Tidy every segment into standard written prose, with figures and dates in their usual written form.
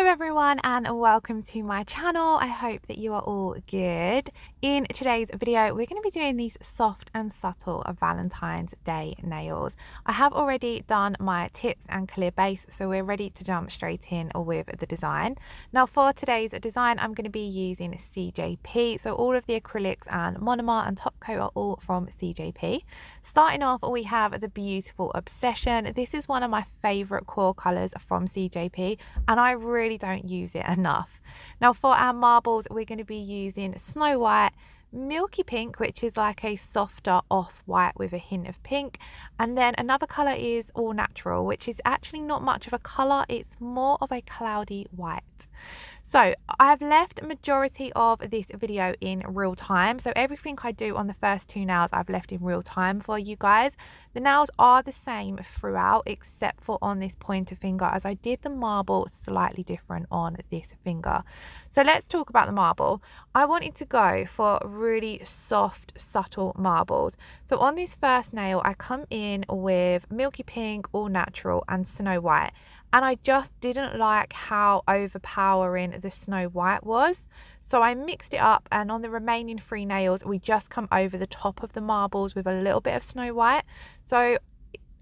everyone and welcome to my channel. I hope that you are all good. In today's video we're going to be doing these soft and subtle Valentine's Day nails. I have already done my tips and clear base, so we're ready to jump straight in with the design. Now for today's design I'm going to be using CJP, so all of the acrylics and monomer and top coat are all from CJP. Starting off we have the beautiful Obsession. This is one of my favorite core colors from CJP and I really don't use it enough. Now for our marbles we're going to be using Snow White, Milky Pink, which is like a softer off-white with a hint of pink, and then another color is All Natural, which is actually not much of a color, it's more of a cloudy white. So I've left majority of this video in real time, so everything I do on the first two nails I've left in real time for you guys. The nails are the same throughout except for on this pointer finger, as I did the marble slightly different on this finger. So let's talk about the marble. I wanted to go for really soft, subtle marbles. So on this first nail I come in with Milky Pink, All Natural and Snow White. And I just didn't like how overpowering the Snow White was. So I mixed it up, and on the remaining three nails we just come over the top of the marbles with a little bit of Snow White. So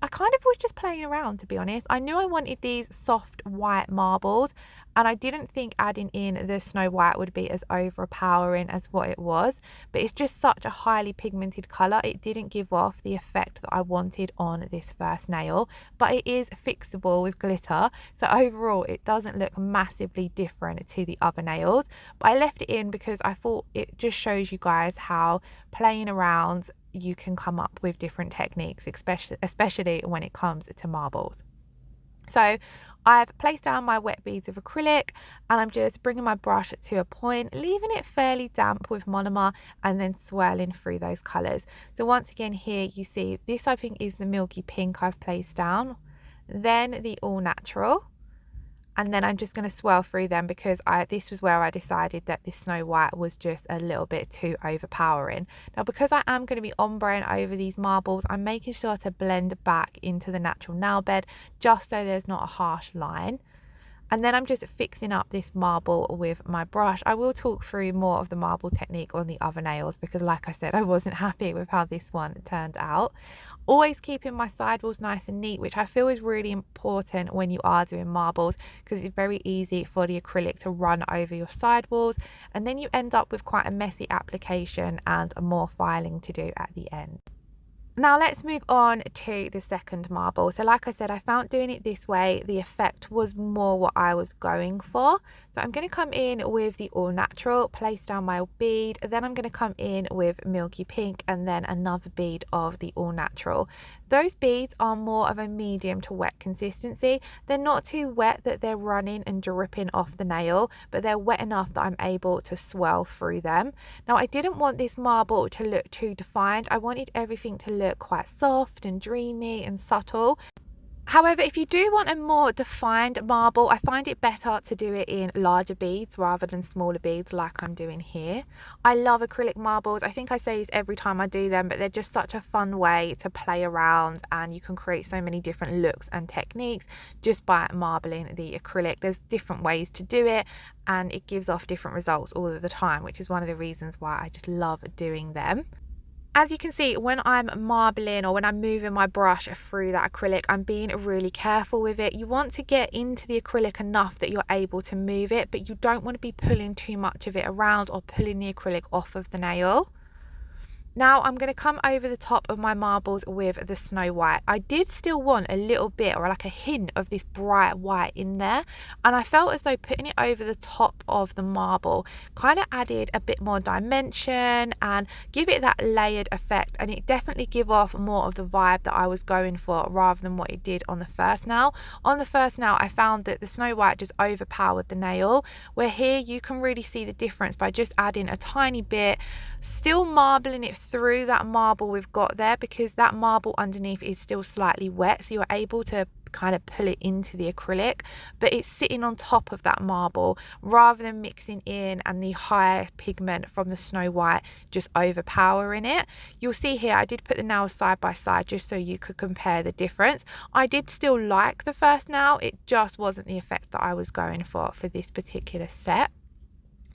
I kind of was just playing around, to be honest. I knew I wanted these soft white marbles and I didn't think adding in the Snow White would be as overpowering as what it was, but it's just such a highly pigmented colour, it didn't give off the effect that I wanted on this first nail. But it is fixable with glitter, so overall it doesn't look massively different to the other nails, but I left it in because I thought it just shows you guys how playing around you can come up with different techniques, especially when it comes to marbles. So I've placed down my wet beads of acrylic and I'm just bringing my brush to a point, leaving it fairly damp with monomer and then swirling through those colours. So once again here you see this, I think is the Milky Pink I've placed down, then the All Natural, and then I'm just going to swirl through them because this was where I decided that the Snow White was just a little bit too overpowering. Now because I am going to be ombreing over these marbles, I'm making sure to blend back into the natural nail bed just so there's not a harsh line. And then I'm just fixing up this marble with my brush. I will talk through more of the marble technique on the other nails because like I said, I wasn't happy with how this one turned out. Always keeping my sidewalls nice and neat, which I feel is really important when you are doing marbles because it's very easy for the acrylic to run over your sidewalls and then you end up with quite a messy application and more filing to do at the end. Now let's move on to the second marble. So like I said, I found doing it this way, the effect was more what I was going for. So I'm going to come in with the All Natural, place down my bead, then I'm going to come in with Milky Pink and then another bead of the All Natural. Those beads are more of a medium to wet consistency. They're not too wet that they're running and dripping off the nail, but they're wet enough that I'm able to swirl through them. Now I didn't want this marble to look too defined. I wanted everything to look quite soft and dreamy and subtle. However, if you do want a more defined marble, I find it better to do it in larger beads rather than smaller beads like I'm doing here. I love acrylic marbles. I think I say this every time I do them, but they're just such a fun way to play around and you can create so many different looks and techniques just by marbling the acrylic. There's different ways to do it and it gives off different results all of the time, which is one of the reasons why I just love doing them. As you can see, when I'm marbling or when I'm moving my brush through that acrylic, I'm being really careful with it. You want to get into the acrylic enough that you're able to move it, but you don't want to be pulling too much of it around or pulling the acrylic off of the nail. Now I'm going to come over the top of my marbles with the Snow White. I did still want a little bit or like a hint of this bright white in there, and I felt as though putting it over the top of the marble kind of added a bit more dimension and give it that layered effect, and it definitely give off more of the vibe that I was going for rather than what it did on the first nail. On the first nail I found that the Snow White just overpowered the nail, where here you can really see the difference by just adding a tiny bit, still marbling it through that marble we've got there because that marble underneath is still slightly wet, so you're able to kind of pull it into the acrylic, but it's sitting on top of that marble rather than mixing in and the higher pigment from the Snow White just overpowering it. You'll see here I did put the nails side by side just so you could compare the difference. I did still like the first nail, it just wasn't the effect that I was going for this particular set.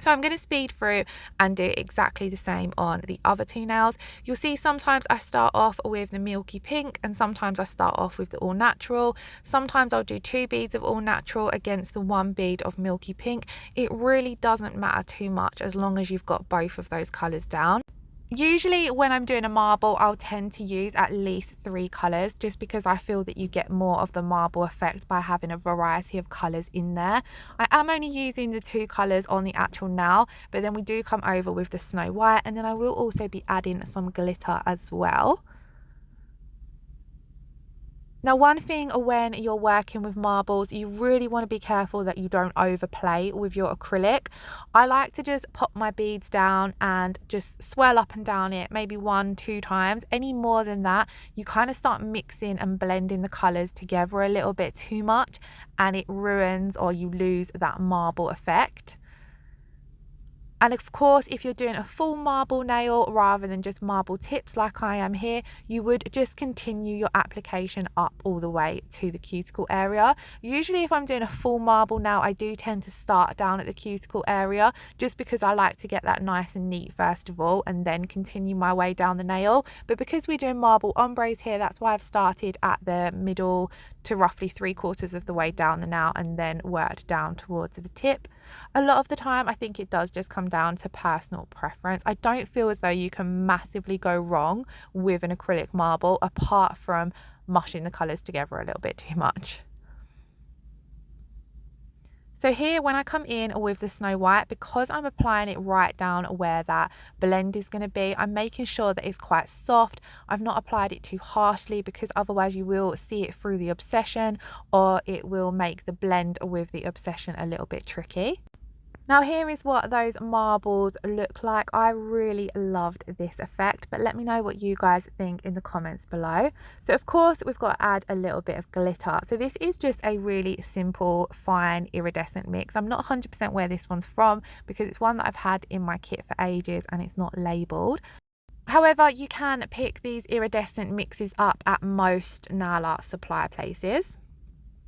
So I'm going to speed through and do exactly the same on the other two nails. You'll see sometimes I start off with the Milky Pink and sometimes I start off with the All Natural. Sometimes I'll do 2 beads of All Natural against the 1 bead of Milky Pink. It really doesn't matter too much as long as you've got both of those colours down. Usually when I'm doing a marble, I'll tend to use at least 3 colours just because I feel that you get more of the marble effect by having a variety of colours in there. I am only using the 2 colours on the actual nail, but then we do come over with the Snow White, and then I will also be adding some glitter as well. Now, one thing when you're working with marbles, you really want to be careful that you don't overplay with your acrylic. I like to just pop my beads down and just swirl up and down it maybe 1-2 times. Any more than that, you kind of start mixing and blending the colours together a little bit too much, and it ruins or you lose that marble effect. And of course, if you're doing a full marble nail rather than just marble tips like I am here, you would just continue your application up all the way to the cuticle area. Usually if I'm doing a full marble nail, I do tend to start down at the cuticle area just because I like to get that nice and neat first of all and then continue my way down the nail. But because we're doing marble ombres here, that's why I've started at the middle to roughly 3/4 of the way down the nail and then worked down towards the tip. A lot of the time I think it does just come down to personal preference. I don't feel as though you can massively go wrong with an acrylic marble apart from mushing the colours together a little bit too much. So here when I come in with the Snow White, because I'm applying it right down where that blend is going to be, I'm making sure that it's quite soft. I've not applied it too harshly because otherwise you will see it through the Obsession or it will make the blend with the Obsession a little bit tricky. Now here is what those marbles look like. I really loved this effect, but let me know what you guys think in the comments below. So of course we've got to add a little bit of glitter. So this is just a really simple fine iridescent mix. I'm not 100% where this one's from because it's one that I've had in my kit for ages and it's not labelled. However, you can pick these iridescent mixes up at most nail art supply places.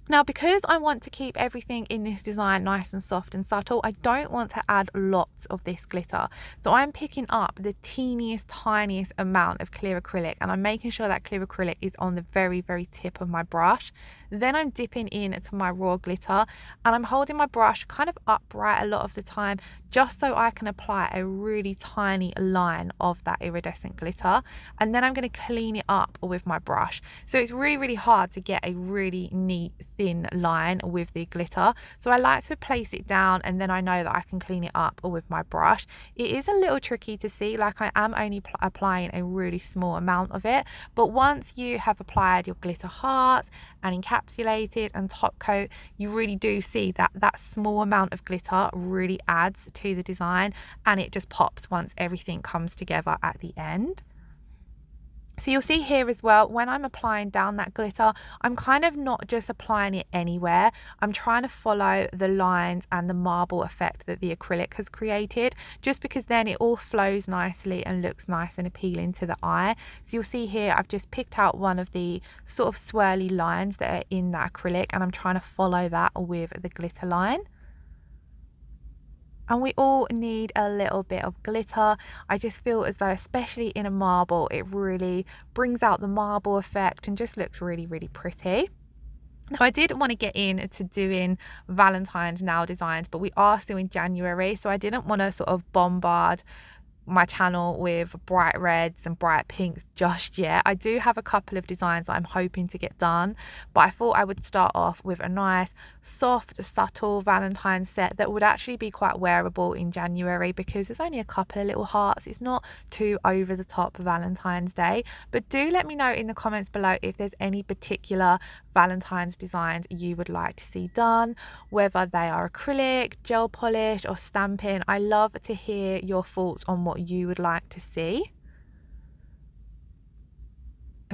Now, because I want to keep everything in this design nice and soft and subtle, I don't want to add lots of this glitter. So I'm picking up the teeniest, tiniest amount of clear acrylic and I'm making sure that clear acrylic is on the very, very tip of my brush. Then I'm dipping into my raw glitter and I'm holding my brush kind of upright a lot of the time just so I can apply a really tiny line of that iridescent glitter, and then I'm going to clean it up with my brush. So it's really, really hard to get a really neat thin line with the glitter, so I like to place it down and then I know that I can clean it up with my brush. It is a little tricky to see, like I am only applying a really small amount of it, but once you have applied your glitter hearts and encapsulated and top coat, you really do see that that small amount of glitter really adds to the design and it just pops once everything comes together at the end. So you'll see here as well, when I'm applying down that glitter, I'm kind of not just applying it anywhere. I'm trying to follow the lines and the marble effect that the acrylic has created, just because then it all flows nicely and looks nice and appealing to the eye. So you'll see here, I've just picked out one of the sort of swirly lines that are in that acrylic and I'm trying to follow that with the glitter line. And we all need a little bit of glitter. I just feel as though, especially in a marble, it really brings out the marble effect and just looks really, really pretty. Now, I did want to get into doing Valentine's nail designs, but we are still in January, so I didn't want to sort of bombard my channel with bright reds and bright pinks just yet. I do have a couple of designs that I'm hoping to get done, but I thought I would start off with a nice soft subtle Valentine's set that would actually be quite wearable in January because there's only a couple of little hearts. It's not too over the top Valentine's Day. But do let me know in the comments below if there's any particular Valentine's designs you would like to see done, whether they are acrylic, gel polish or stamping. I love to hear your thoughts on what you would like to see.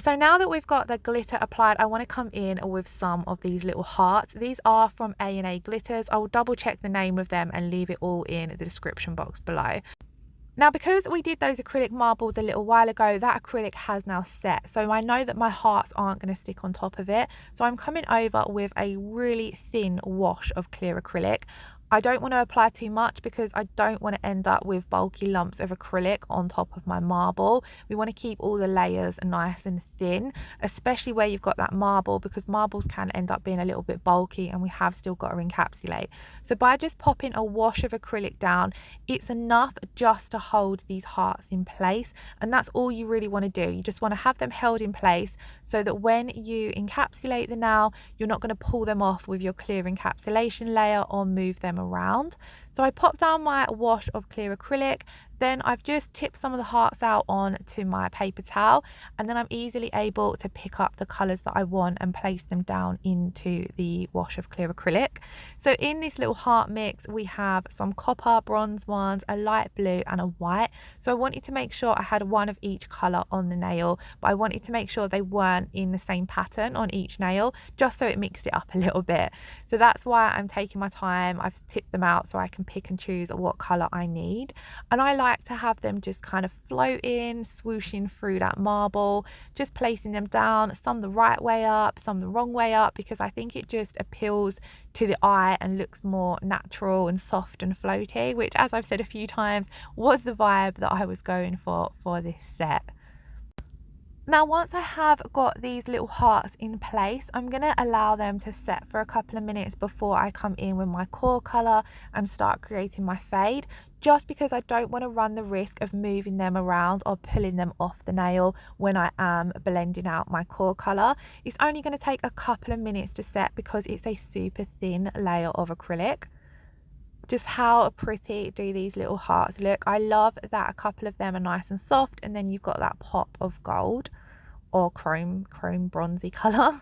So now that we've got the glitter applied, I want to come in with some of these little hearts. These are from A&A Glitters. I will double check the name of them and leave it all in the description box below. Now, because we did those acrylic marbles a little while ago, that acrylic has now set. So I know that my hearts aren't going to stick on top of it. So I'm coming over with a really thin wash of clear acrylic. I don't want to apply too much because I don't want to end up with bulky lumps of acrylic on top of my marble. We want to keep all the layers nice and thin, especially where you've got that marble, because marbles can end up being a little bit bulky and we have still got to encapsulate. So by just popping a wash of acrylic down, it's enough just to hold these hearts in place, and that's all you really want to do. You just want to have them held in place so that when you encapsulate the nail, you're not going to pull them off with your clear encapsulation layer or move them around. So I pop down my wash of clear acrylic, then I've just tipped some of the hearts out onto my paper towel, and then I'm easily able to pick up the colours that I want and place them down into the wash of clear acrylic. So in this little heart mix, we have some copper, bronze ones, a light blue and a white. So I wanted to make sure I had one of each colour on the nail, but I wanted to make sure they weren't in the same pattern on each nail, just so it mixed it up a little bit. So that's why I'm taking my time. I've tipped them out so I can pick and choose what colour I need, and I like to have them just kind of floating, swooshing through that marble, just placing them down, some the right way up, some the wrong way up, because I think it just appeals to the eye and looks more natural and soft and floaty, which, as I've said a few times, was the vibe that I was going for this set. Now, once I have got these little hearts in place, I'm going to allow them to set for a couple of minutes before I come in with my core colour and start creating my fade, just because I don't want to run the risk of moving them around or pulling them off the nail when I am blending out my core colour. It's only going to take a couple of minutes to set because it's a super thin layer of acrylic. Just how pretty do these little hearts look? I love that a couple of them are nice and soft, and then you've got that pop of gold or chrome bronzy colour.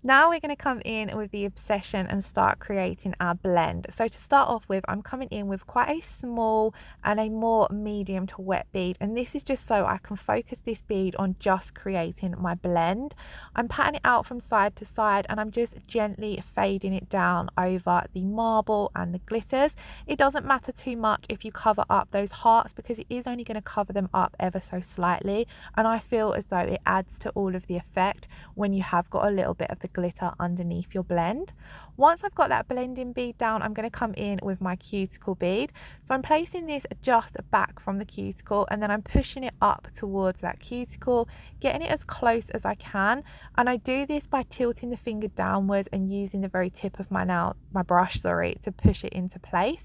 Now we're going to come in with the Obsession and start creating our blend. So to start off with, I'm coming in with quite a small and a more medium to wet bead, and this is just so I can focus this bead on just creating my blend. I'm patting it out from side to side, and I'm just gently fading it down over the marble and the glitters. It doesn't matter too much if you cover up those hearts, because it is only going to cover them up ever so slightly, and I feel as though it adds to all of the effect when you have got a little bit of the glitter underneath your blend. Once I've got that blending bead down, I'm going to come in with my cuticle bead. So I'm placing this just back from the cuticle, and then I'm pushing it up towards that cuticle, getting it as close as I can. And I do this by tilting the finger downwards and using the very tip of my brush to push it into place.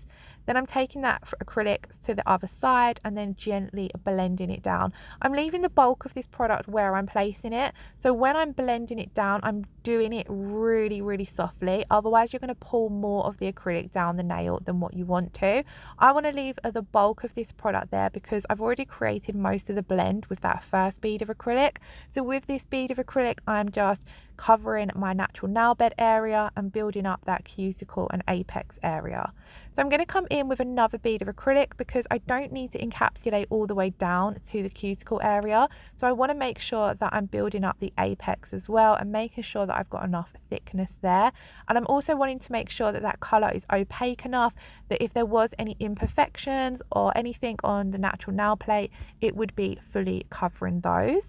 Then I'm taking that acrylic to the other side and then gently blending it down. I'm leaving the bulk of this product where I'm placing it, so when I'm blending it down, I'm doing it really softly, otherwise you're going to pull more of the acrylic down the nail than what you want to. I want to leave the bulk of this product there because I've already created most of the blend with that first bead of acrylic. So with this bead of acrylic, I'm just covering my natural nail bed area and building up that cuticle and apex area. So I'm going to come in with another bead of acrylic because I don't need to encapsulate all the way down to the cuticle area. So I want to make sure that I'm building up the apex as well and making sure that I've got enough thickness there. And I'm also wanting to make sure that that colour is opaque enough that if there was any imperfections or anything on the natural nail plate, it would be fully covering those.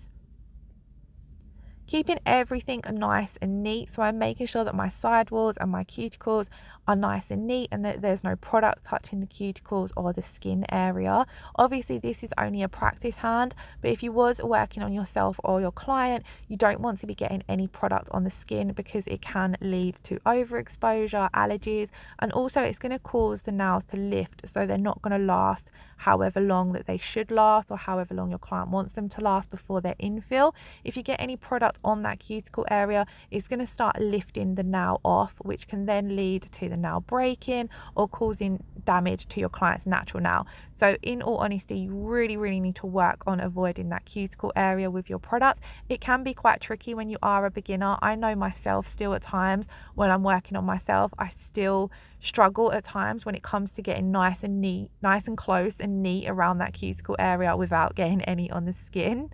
Keeping everything nice and neat, so I'm making sure that my sidewalls and my cuticles are nice and neat and that there's no product touching the cuticles or the skin area. Obviously this is only a practice hand, but if you was working on yourself or your client, you don't want to be getting any product on the skin because it can lead to overexposure, allergies, and also it's going to cause the nails to lift, so they're not going to last however long that they should last or however long your client wants them to last before their infill. If you get any product on that cuticle area, it's going to start lifting the nail off, which can then lead to the nail breaking or causing damage to your client's natural nail. So in all honesty, you really need to work on avoiding that cuticle area with your product. It can be quite tricky when you are a beginner. I know myself still at times when I'm working on myself, I still struggle at times when it comes to getting nice and neat, nice and close and neat around that cuticle area without getting any on the skin.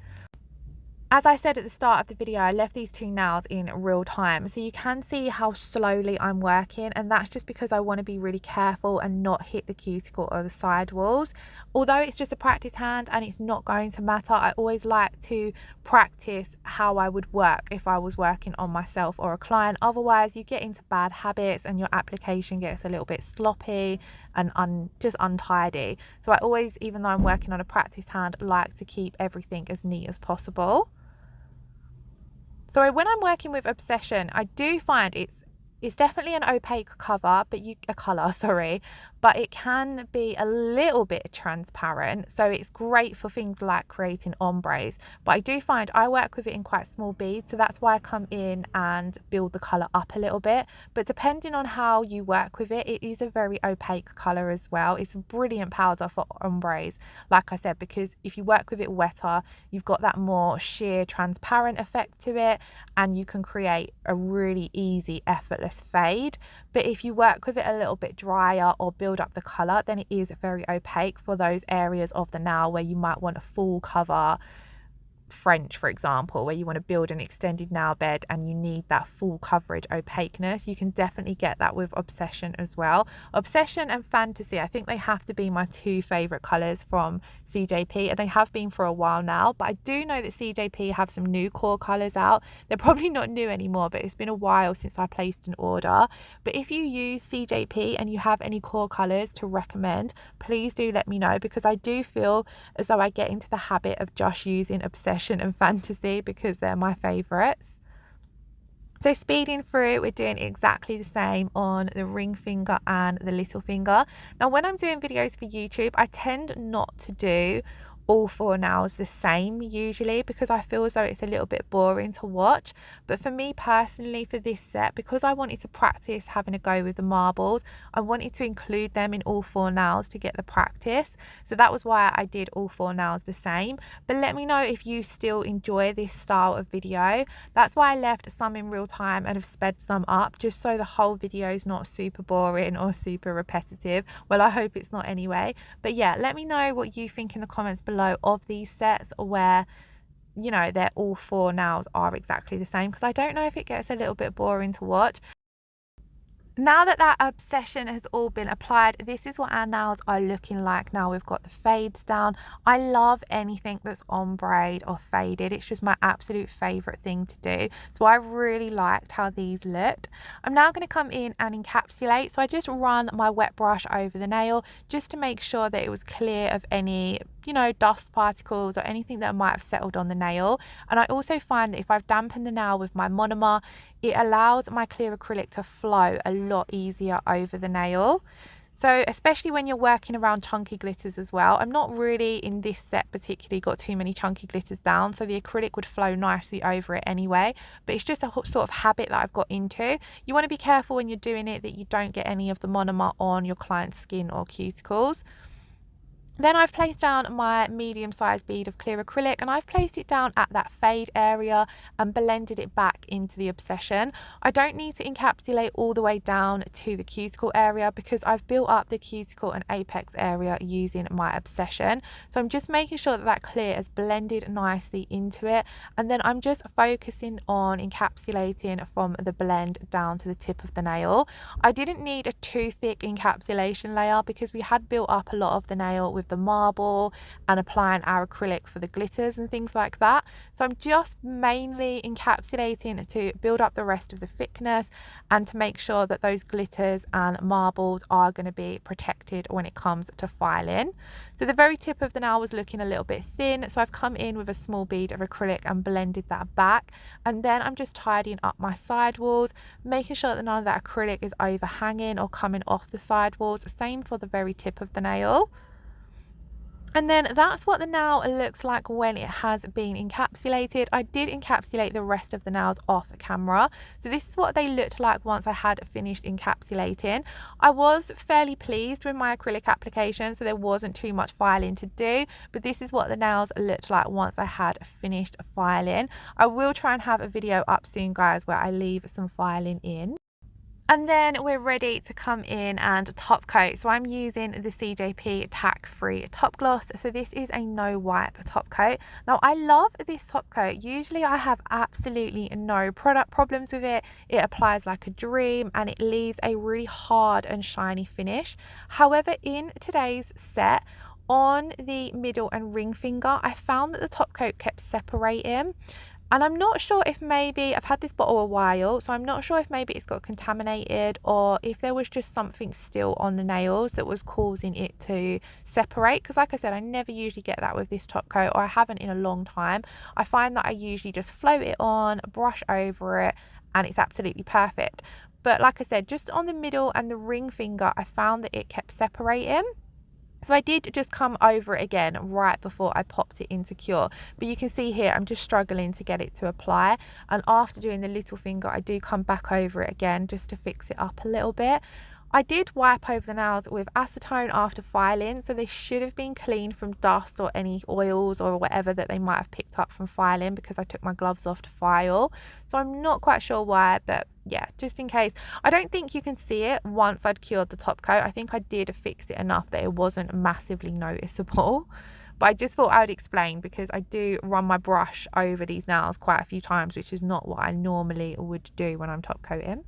As I said at the start of the video, I left these two nails in real time, so you can see how slowly I'm working, and that's just because I want to be really careful and not hit the cuticle or the side walls. Although it's just a practice hand and it's not going to matter, I always like to practice how I would work if I was working on myself or a client. Otherwise you get into bad habits and your application gets a little bit sloppy and just untidy. So I always, even though I'm working on a practice hand, like to keep everything as neat as possible. So when I'm working with Obsession, I do find it's definitely an opaque color, but it can be a little bit transparent, so it's great for things like creating ombres. But I do find I work with it in quite small beads, so that's why I come in and build the color up a little bit. But depending on how you work with it, it is a very opaque color as well. It's a brilliant powder for ombres, like I said, because if you work with it wetter, you've got that more sheer transparent effect to it, and you can create a really easy, effortless fade. But if you work with it a little bit drier or build up the color, then it is very opaque for those areas of the nail where you might want a full cover French, for example, where you want to build an extended nail bed and you need that full coverage opaqueness. You can definitely get that with Obsession as well. Obsession and Fantasy, I think they have to be my two favorite colors from CJP, and they have been for a while now. But I do know that CJP have some new core colors out. They're probably not new anymore, but it's been a while since I placed an order. But if you use CJP and you have any core colors to recommend, please do let me know, because I do feel as though I get into the habit of just using Obsession and Fantasy because they're my favorites. So speeding through, we're doing exactly the same on the ring finger and the little finger. Now when I'm doing videos for YouTube, I tend not to do all four nails the same usually, because I feel as though it's a little bit boring to watch. But for me personally, for this set, because I wanted to practice having a go with the marbles, I wanted to include them in all four nails to get the practice. So that was why I did all four nails the same. But let me know if you still enjoy this style of video. That's why I left some in real time and have sped some up, just so the whole video is not super boring or super repetitive. Well, I hope it's not anyway. But yeah, let me know what you think in the comments below of these sets where, you know, they're all four nails are exactly the same, because I don't know if it gets a little bit boring to watch. Now that that Obsession has all been applied, this is what our nails are looking like now we've got the fades down. I love anything that's ombre or faded. It's just my absolute favorite thing to do. So I really liked how these looked. I'm now going to come in and encapsulate. So I just run my wet brush over the nail just to make sure that it was clear of any, you know, dust particles or anything that might have settled on the nail. And I also find that if I've dampened the nail with my monomer, it allows my clear acrylic to flow a lot easier over the nail. So especially when you're working around chunky glitters as well. I'm not really in this set particularly got too many chunky glitters down, so the acrylic would flow nicely over it anyway, but it's just a sort of habit that I've got into. You want to be careful when you're doing it that you don't get any of the monomer on your client's skin or cuticles. Then I've placed down my medium-sized bead of clear acrylic, and I've placed it down at that fade area and blended it back into the Obsession. I don't need to encapsulate all the way down to the cuticle area because I've built up the cuticle and apex area using my Obsession. So I'm just making sure that that clear is blended nicely into it, and then I'm just focusing on encapsulating from the blend down to the tip of the nail. I didn't need a too thick encapsulation layer because we had built up a lot of the nail with the marble and applying our acrylic for the glitters and things like that. So I'm just mainly encapsulating to build up the rest of the thickness and to make sure that those glitters and marbles are going to be protected when it comes to filing. So the very tip of the nail was looking a little bit thin, so I've come in with a small bead of acrylic and blended that back, and then I'm just tidying up my side walls, making sure that none of that acrylic is overhanging or coming off the side walls. Same for the very tip of the nail. And then that's what the nail looks like when it has been encapsulated. I did encapsulate the rest of the nails off camera. So this is what they looked like once I had finished encapsulating. I was fairly pleased with my acrylic application, so there wasn't too much filing to do. But this is what the nails looked like once I had finished filing. I will try and have a video up soon, guys, where I leave some filing in. And then we're ready to come in and top coat. So I'm using the CJP tack free top gloss. So this is a no wipe top coat. Now I love this top coat. Usually I have absolutely no product problems with it. It applies like a dream and it leaves a really hard and shiny finish. However, in today's set, on the middle and ring finger, I found that the top coat kept separating. And I'm not sure if maybe, I've had this bottle a while, so I'm not sure if maybe it's got contaminated or if there was just something still on the nails that was causing it to separate. Because like I said, I never usually get that with this top coat, or I haven't in a long time. I find that I usually just float it on, brush over it, and it's absolutely perfect. But like I said, just on the middle and the ring finger, I found that it kept separating. So I did just come over it again right before I popped it into cure, but you can see here I'm just struggling to get it to apply, and after doing the little finger I do come back over it again just to fix it up a little bit. I did wipe over the nails with acetone after filing, so they should have been clean from dust or any oils or whatever that they might have picked up from filing, because I took my gloves off to file. So I'm not quite sure why, but yeah, just in case. I don't think you can see it once I'd cured the top coat. I think I did fix it enough that it wasn't massively noticeable. But I just thought I would explain, because I do run my brush over these nails quite a few times, which is not what I normally would do when I'm top coating.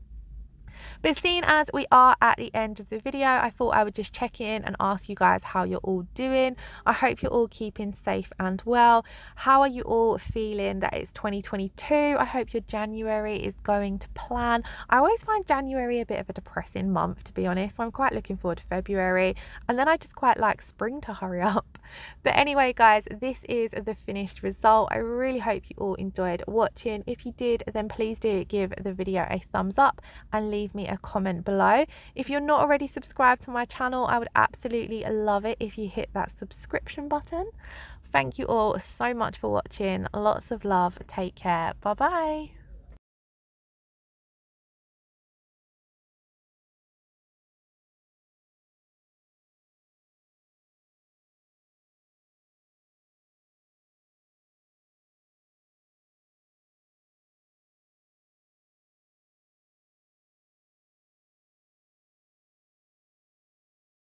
But seeing as we are at the end of the video, I thought I would just check in and ask you guys how you're all doing. I hope you're all keeping safe and well. How are you all feeling that it's 2022? I hope your January is going to plan. I always find January a bit of a depressing month, to be honest. So I'm quite looking forward to February, and then I just quite like spring to hurry up. But anyway guys, this is the finished result. I really hope you all enjoyed watching. If you did, then please do give the video a thumbs up and leave me a comment below. If you're not already subscribed to my channel, I would absolutely love it if you hit that subscription button. Thank you all so much for watching. Lots of love. Take care. Bye bye.